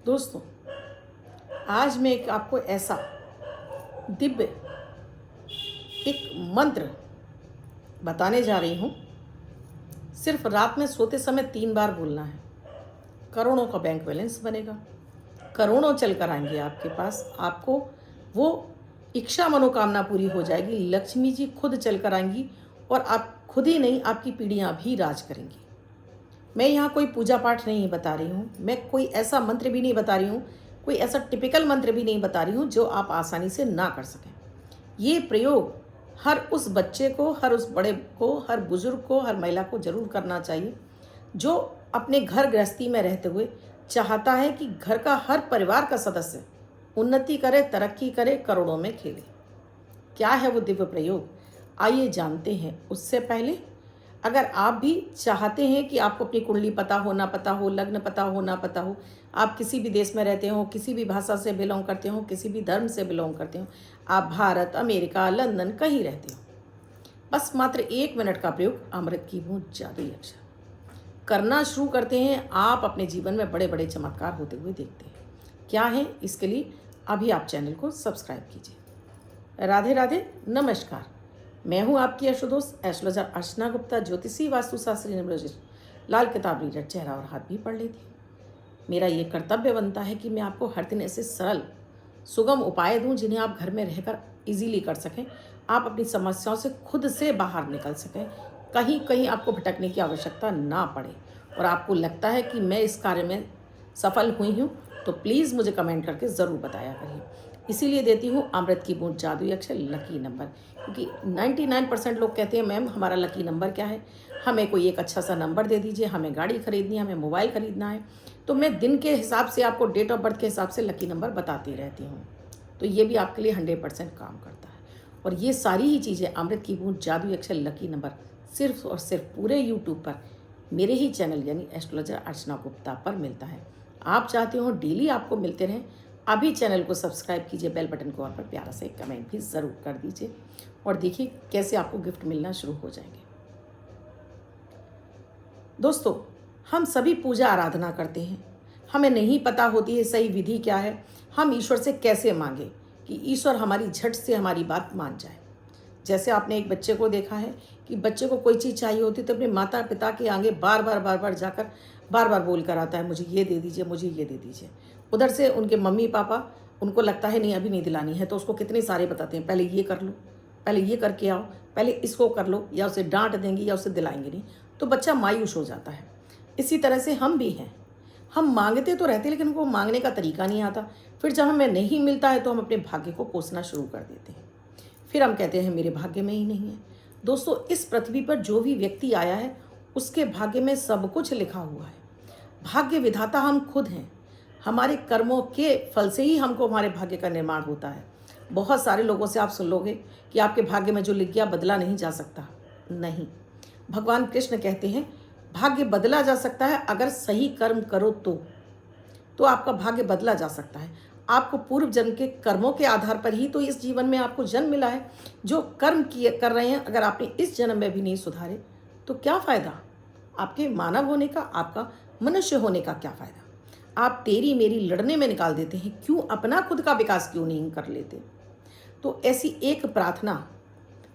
दोस्तों, आज मैं एक आपको ऐसा दिव्य एक मंत्र बताने जा रही हूँ। सिर्फ रात में सोते समय 3 बार बोलना है। करोड़ों का बैंक बैलेंस बनेगा, करोड़ों चल कर आएंगे आपके पास। आपको वो इच्छा मनोकामना पूरी हो जाएगी। लक्ष्मी जी खुद चल कर आएंगी और आप खुद ही नहीं, आपकी पीढ़ियाँ भी राज करेंगी। मैं यहाँ कोई पूजा पाठ नहीं बता रही हूँ, मैं कोई ऐसा मंत्र भी नहीं बता रही हूँ, कोई ऐसा टिपिकल मंत्र भी नहीं बता रही हूँ जो आप आसानी से ना कर सकें। ये प्रयोग हर उस बच्चे को, हर उस बड़े को, हर बुजुर्ग को, हर महिला को जरूर करना चाहिए जो अपने घर गृहस्थी में रहते हुए चाहता है कि घर का हर परिवार का सदस्य उन्नति करे, तरक्की करे, करोड़ों में खेले। क्या है वो दिव्य प्रयोग, आइए जानते हैं। उससे पहले अगर आप भी चाहते हैं कि आपको अपनी कुंडली पता हो, ना पता हो, लग्न पता हो, ना पता हो, आप किसी भी देश में रहते हो, किसी भी भाषा से बिलोंग करते हो, किसी भी धर्म से बिलोंग करते हो, आप भारत, अमेरिका, लंदन कहीं रहते हो, बस मात्र 1 मिनट का प्रयोग अमृत की बूंद जादुई अक्षर करना शुरू करते हैं, आप अपने जीवन में बड़े बड़े चमत्कार होते हुए देखते हैं। क्या है, इसके लिए अभी आप चैनल को सब्सक्राइब कीजिए। राधे राधे, नमस्कार। मैं हूं आपकी एस्ट्रोदोस्त एस्ट्रोलॉजर अर्चना गुप्ता, ज्योतिषी, वास्तुशास्त्री, न्यूमरोलॉजिस्ट। लाल किताब रीडर, चेहरा और हाथ भी पढ़ लेती हूँ। मेरा ये कर्तव्य बनता है कि मैं आपको हर दिन ऐसे सरल सुगम उपाय दूं जिन्हें आप घर में रहकर इजीली कर सकें, आप अपनी समस्याओं से खुद से बाहर निकल सकें, कहीं कहीं आपको भटकने की आवश्यकता ना पड़े। और आपको लगता है कि मैं इस कार्य में सफल हुई हूँ तो प्लीज़ मुझे कमेंट करके ज़रूर बताया करिए। इसीलिए देती हूँ अमृत की बूंद जादुई अक्षर लकी नंबर, क्योंकि 99% लोग कहते हैं मैम हमारा लकी नंबर क्या है, हमें कोई एक अच्छा सा नंबर दे दीजिए, हमें गाड़ी खरीदनी है, हमें मोबाइल खरीदना है। तो मैं दिन के हिसाब से आपको डेट ऑफ बर्थ के हिसाब से लकी नंबर बताती रहती हूँ। तो ये भी आपके लिए 100% काम करता है। और ये सारी ही चीज़ें अमृत की बूंद जादुई अक्षर लकी नंबर सिर्फ और सिर्फ पूरे यूट्यूब पर मेरे ही चैनल यानी एस्ट्रोलॉजर अर्चना गुप्ता पर मिलता है। आप चाहते हो डेली आपको मिलते रहें, अभी चैनल को सब्सक्राइब कीजिए, बेल बटन को ऑल पर प्यारा से कमेंट भी ज़रूर कर दीजिए और देखिए कैसे आपको गिफ्ट मिलना शुरू हो जाएंगे। दोस्तों, हम सभी पूजा आराधना करते हैं, हमें नहीं पता होती है सही विधि क्या है, हम ईश्वर से कैसे मांगे कि ईश्वर हमारी झट से हमारी बात मान जाए। जैसे आपने एक बच्चे को देखा है कि बच्चे को कोई चीज़ चाहिए होती तो अपने माता पिता के आगे बार बार जाकर बार बार बोल कर आता है, मुझे ये दे दीजिए, मुझे ये दे दीजिए। उधर से उनके मम्मी पापा, उनको लगता है नहीं अभी नहीं दिलानी है, तो उसको कितने सारे बताते हैं, पहले ये कर लो, पहले ये करके आओ, पहले इसको कर लो, या उसे डांट देंगे या उसे दिलाएंगे नहीं, तो बच्चा मायूस हो जाता है। इसी तरह से हम भी हैं, हम मांगते तो रहते लेकिन उनको मांगने का तरीका नहीं आता। फिर जब हमें नहीं मिलता है तो हम अपने भाग्य को कोसना शुरू कर देते हैं। फिर हम कहते हैं मेरे भाग्य में ही नहीं है। दोस्तों, इस पृथ्वी पर जो भी व्यक्ति आया है उसके भाग्य में सब कुछ लिखा हुआ है। भाग्य विधाता हम खुद हैं। हमारे कर्मों के फल से ही हमको हमारे भाग्य का निर्माण होता है। बहुत सारे लोगों से आप सुन लोगे कि आपके भाग्य में जो लिख गया बदला नहीं जा सकता। नहीं, भगवान कृष्ण कहते हैं भाग्य बदला जा सकता है अगर सही कर्म करो तो आपका भाग्य बदला जा सकता है। आपको पूर्व जन्म के कर्मों के आधार पर ही तो इस जीवन में आपको जन्म मिला है। जो कर्म किए कर रहे हैं, अगर आपने इस जन्म में भी नहीं सुधारे तो क्या फ़ायदा आपके मानव होने का, आपका मनुष्य होने का क्या फ़ायदा। आप तेरी मेरी लड़ने में निकाल देते हैं, क्यों अपना खुद का विकास क्यों नहीं कर लेते। तो ऐसी एक प्रार्थना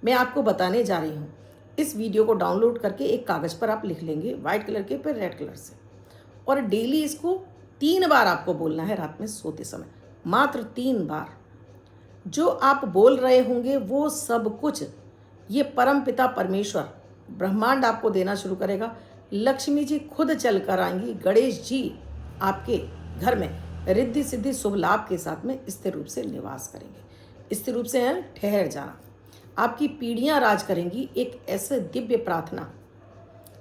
मैं आपको बताने जा रही हूँ। इस वीडियो को डाउनलोड करके एक कागज़ पर आप लिख लेंगे, वाइट कलर के पे रेड कलर से, और डेली इसको 3 बार आपको बोलना है रात में सोते समय, मात्र 3 बार। जो आप बोल रहे होंगे वो सब कुछ ये परम पिता परमेश्वर ब्रह्मांड आपको देना शुरू करेगा। लक्ष्मी जी खुद चल कर आएंगी, गणेश जी आपके घर में रिद्धि सिद्धि शुभ लाभ के साथ में स्थिर रूप से निवास करेंगे। स्थिर रूप से है ठहर जाना। आपकी पीढ़ियां राज करेंगी। एक ऐसे दिव्य प्रार्थना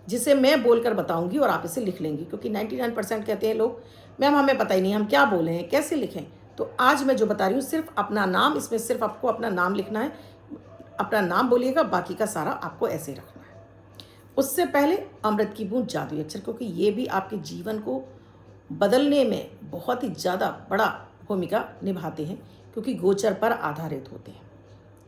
जिसे मैं बोलकर बताऊंगी और आप इसे लिख लेंगी, क्योंकि 99% कहते हैं लोग मैम हमें पता ही नहीं हम क्या बोले हैं, कैसे लिखें। तो आज मैं जो बता रही हूँ सिर्फ अपना नाम, इसमें सिर्फ आपको अपना नाम लिखना है, अपना नाम बोलिएगा, बाकी का सारा आपको ऐसे ही रखना है। उससे पहले अमृत की बूंद जादुई अक्षर, क्योंकि ये भी आपके जीवन को बदलने में बहुत ही ज़्यादा बड़ा भूमिका निभाते हैं, क्योंकि गोचर पर आधारित होते हैं।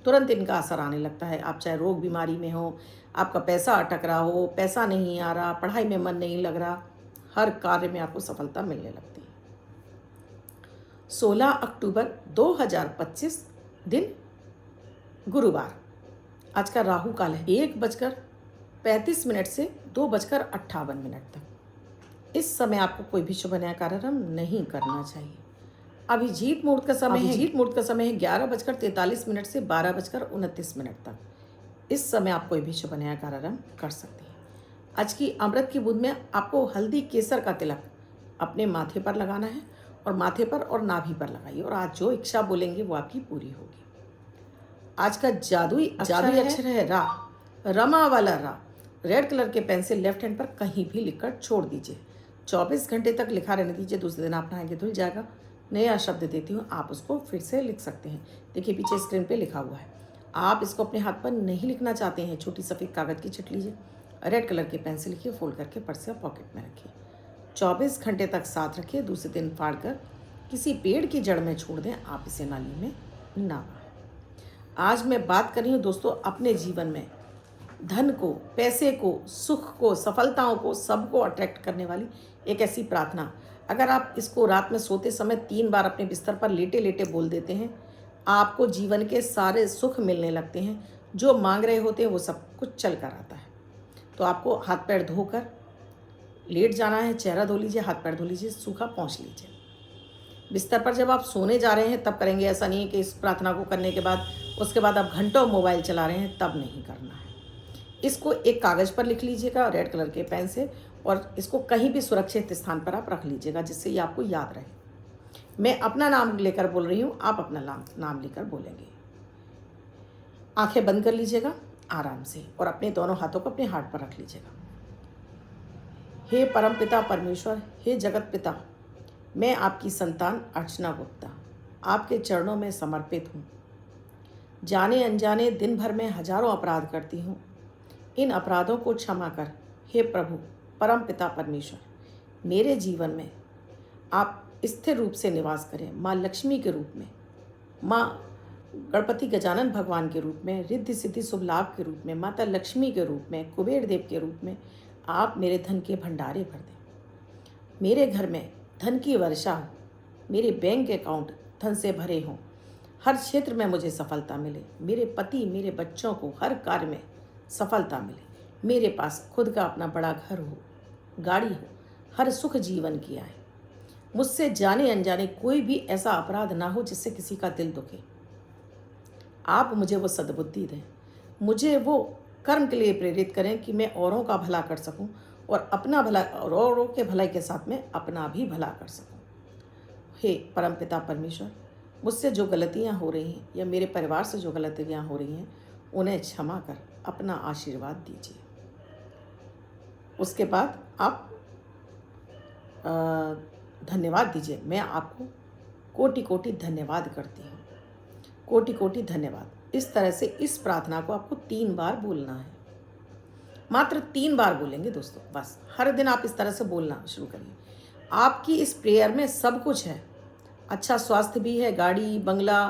तुरंत इनका असर आने लगता है। आप चाहे रोग बीमारी में हो, आपका पैसा अटक रहा हो, पैसा नहीं आ रहा, पढ़ाई में मन नहीं लग रहा, हर कार्य में आपको सफलता मिलने लगती है। 16 अक्टूबर 2025, दिन गुरुवार। आज का राहु काल है 1:35 से 2:58 तक। इस समय आपको कोई भी शुभ नया कार्यक्रम नहीं करना चाहिए। अभिजीत मुहूर्त का समय है 11:43 से 12:29 तक। इस समय आप कोई भी शुभ नया कार्यक्रम कर सकते हैं। आज की अमृत की बूंद में आपको हल्दी केसर का तिलक अपने माथे पर लगाना है और माथे पर और नाभि पर लगाइए और आज जो इच्छा बोलेंगे वो आपकी पूरी होगी। आज का जादुई अक्षर है रा, रमा वाला रा। रेड कलर के पेन से लेफ्ट हैंड पर कहीं भी लिखकर छोड़ दीजिए। 24 घंटे तक लिखा रहने दीजिए। दूसरे दिन आप नहाएंगे धुल जाएगा। नया शब्द देती हूँ, आप उसको फिर से लिख सकते हैं। देखिए पीछे स्क्रीन पे लिखा हुआ है। आप इसको अपने हाथ पर नहीं लिखना चाहते हैं, छोटी सफ़ेद कागज़ की चिट लीजिए, रेड कलर के पेन से लिखिए, फोल्ड करके पर्स या पॉकेट में रखिए। 24 घंटे तक साथ रखिए। दूसरे दिन फाड़ कर किसी पेड़ की जड़ में छोड़ दें। आप इसे नाली में ना बहाएं। आज मैं बात कर रही हूँ दोस्तों अपने जीवन में धन को, पैसे को, सुख को, सफलताओं को, सबको अट्रैक्ट करने वाली एक ऐसी प्रार्थना। अगर आप इसको रात में सोते समय 3 बार अपने बिस्तर पर लेटे लेटे बोल देते हैं, आपको जीवन के सारे सुख मिलने लगते हैं। जो मांग रहे होते हैं वो सब कुछ चल कर आता है। तो आपको हाथ पैर धोकर लेट जाना है, चेहरा धो लीजिए, हाथ पैर धो लीजिए, सूखा पोंछ लीजिए। बिस्तर पर जब आप सोने जा रहे हैं तब करेंगे। ऐसा नहीं है कि इस प्रार्थना को करने के बाद उसके बाद आप घंटों मोबाइल चला रहे हैं, तब नहीं करना है। इसको एक कागज़ पर लिख लीजिएगा रेड कलर के पेन से और इसको कहीं भी सुरक्षित स्थान पर आप रख लीजिएगा जिससे ये आपको याद रहे। मैं अपना नाम लेकर बोल रही हूँ, आप अपना नाम लेकर बोलेंगे। आंखें बंद कर लीजिएगा आराम से और अपने दोनों हाथों को अपने हार्ट पर रख लीजिएगा। हे परमपिता परमेश्वर, हे जगत पिता, मैं आपकी संतान अर्चना गुप्ता आपके चरणों में समर्पित हूँ। जाने अनजाने दिन भर में हजारों अपराध करती हूँ। इन अपराधों को क्षमा कर हे प्रभु परमपिता परमेश्वर। मेरे जीवन में आप स्थिर रूप से निवास करें। माँ लक्ष्मी के रूप में, माँ गणपति गजानन भगवान के रूप में, रिद्धि सिद्धि शुभ लाभ के रूप में, माता लक्ष्मी के रूप में, कुबेर देव के रूप में आप मेरे धन के भंडारे भर दें। मेरे घर में धन की वर्षा हो। मेरे बैंक अकाउंट धन से भरे हों। हर क्षेत्र में मुझे सफलता मिले। मेरे पति, मेरे बच्चों को हर कार्य में सफलता मिले। मेरे पास खुद का अपना बड़ा घर हो, गाड़ी हो, हर सुख जीवन की आए। मुझसे जाने अनजाने कोई भी ऐसा अपराध ना हो जिससे किसी का दिल दुखे। आप मुझे वो सद्बुद्धि दें। मुझे वो कर्म के लिए प्रेरित करें कि मैं औरों का भला कर सकूं और अपना भला और औरों के भलाई के साथ में अपना भी भला कर सकूं। हे परमपिता परमेश्वर, मुझसे जो गलतियां हो रही हैं या मेरे परिवार से जो गलतियां हो रही हैं उन्हें क्षमा कर अपना आशीर्वाद दीजिए। उसके बाद आप धन्यवाद दीजिए। मैं आपको कोटि कोटि धन्यवाद करती हूँ। कोटि कोटि धन्यवाद। इस तरह से इस प्रार्थना को आपको 3 बार बोलना है। मात्र 3 बार बोलेंगे दोस्तों, बस। हर दिन आप इस तरह से बोलना शुरू करिए। आपकी इस प्रेयर में सब कुछ है। अच्छा स्वास्थ्य भी है, गाड़ी, बंगला,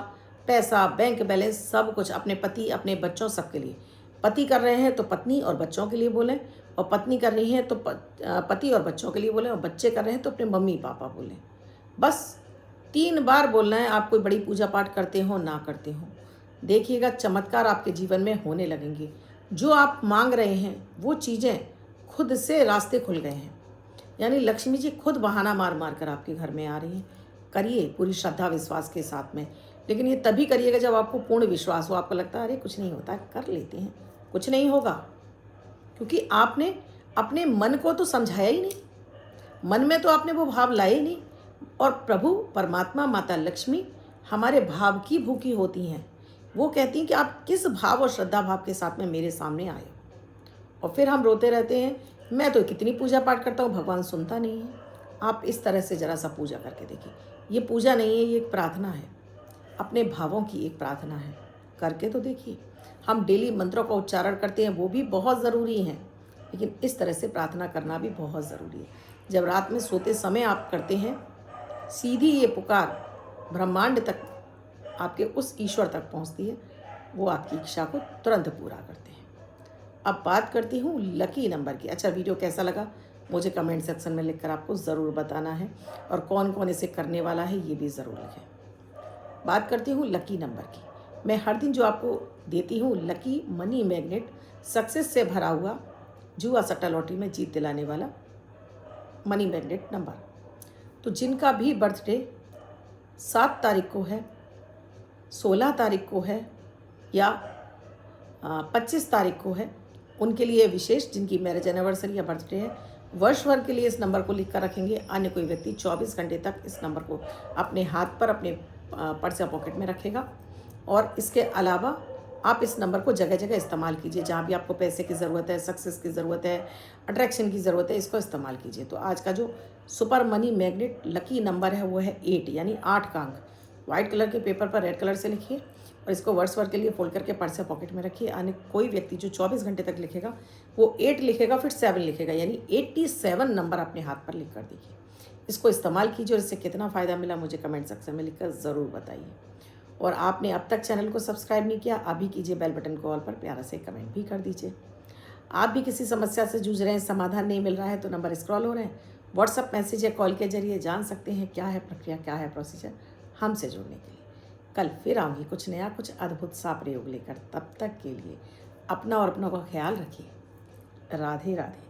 पैसा, बैंक बैलेंस, सब कुछ। अपने पति, अपने बच्चों, सबके लिए। पति कर रहे हैं तो पत्नी और बच्चों के लिए बोलें, और पत्नी कर रही है तो पति और बच्चों के लिए बोलें, और बच्चे कर रहे हैं तो अपने मम्मी पापा बोलें। बस 3 बार बोलना है। आप कोई बड़ी पूजा पाठ करते हो ना करते हो, देखिएगा चमत्कार आपके जीवन में होने लगेंगे। जो आप मांग रहे हैं वो चीज़ें खुद से रास्ते खुल गए हैं। यानी लक्ष्मी जी खुद बहाना मार मार कर आपके घर में आ रही हैं। करिए पूरी श्रद्धा विश्वास के साथ में, लेकिन ये तभी करिएगा जब आपको पूर्ण विश्वास हो। आपको लगता है अरे कुछ नहीं होता, कर लेते हैं, कुछ नहीं होगा, क्योंकि आपने अपने मन को तो समझाया ही नहीं। मन में तो आपने वो भाव लाए ही नहीं। और प्रभु परमात्मा माता लक्ष्मी हमारे भाव की भूखी होती हैं। वो कहती हैं कि आप किस भाव और श्रद्धा भाव के साथ में मेरे सामने आए। और फिर हम रोते रहते हैं, मैं तो कितनी पूजा पाठ करता हूँ, भगवान सुनता नहीं है। आप इस तरह से ज़रा सा पूजा करके देखिए। ये पूजा नहीं है, ये एक प्रार्थना है, अपने भावों की एक प्रार्थना है। करके तो देखिए। हम डेली मंत्रों का उच्चारण करते हैं, वो भी बहुत ज़रूरी हैं, लेकिन इस तरह से प्रार्थना करना भी बहुत ज़रूरी है। जब रात में सोते समय आप करते हैं, सीधी ये पुकार ब्रह्मांड तक, आपके उस ईश्वर तक पहुंचती है। वो आपकी इच्छा को तुरंत पूरा करते हैं। अब बात करती हूँ लकी नंबर की। अच्छा, वीडियो कैसा लगा मुझे कमेंट सेक्शन में लिखकर आपको ज़रूर बताना है, और कौन कौन इसे करने वाला है ये भी ज़रूर लिखें। बात करती हूँ लकी नंबर की। मैं हर दिन जो आपको देती हूँ लकी मनी मैग्नेट, सक्सेस से भरा हुआ जुआ सट्टा लॉटरी में जीत दिलाने वाला मनी मैग्नेट नंबर। तो जिनका भी बर्थडे 7 तारीख को है, 16 तारीख को है या 25 तारीख को है, उनके लिए विशेष, जिनकी मैरिज एनिवर्सरी या बर्थडे है, वर्ष भर के लिए इस नंबर को लिख कर रखेंगे। अन्य कोई व्यक्ति 24 घंटे तक इस नंबर को अपने हाथ पर, अपने पर्स या पॉकेट में रखेगा। और इसके अलावा आप इस नंबर को जगह जगह इस्तेमाल कीजिए, जहाँ भी आपको पैसे की ज़रूरत है, सक्सेस की ज़रूरत है, अट्रैक्शन की ज़रूरत है, इसको इस्तेमाल कीजिए। तो आज का जो super money magnet lucky number है वो है 8, यानी 8 का अंक। वाइट कलर के पेपर पर रेड कलर से लिखिए और इसको वर्ष भर के लिए फोल्ड करके पर्स या पॉकेट में रखिए। अन्य कोई व्यक्ति जो 24 घंटे तक लिखेगा वो 8 लिखेगा, फिर 7 लिखेगा, यानी 87 नंबर अपने हाथ पर लिख कर दीजिए। इसको इस्तेमाल कीजिए और इससे कितना फ़ायदा मिला मुझे कमेंट सेक्शन में लिखकर ज़रूर बताइए। और आपने अब तक चैनल को सब्सक्राइब नहीं किया, अभी कीजिए, बेल बटन को ऑल पर प्यारा से कमेंट भी कर दीजिए। आप भी किसी समस्या से जूझ रहे हैं, समाधान नहीं मिल रहा है, तो नंबर स्क्रॉल हो रहे हैं, व्हाट्सअप मैसेज या कॉल के जरिए जान सकते हैं क्या है प्रक्रिया, क्या है प्रोसीजर हमसे जुड़ने के लिए। कल फिर आऊँगी कुछ नया, कुछ अद्भुत सा प्रयोग लेकर। तब तक के लिए अपना और अपनों का ख्याल रखिए। राधे राधे।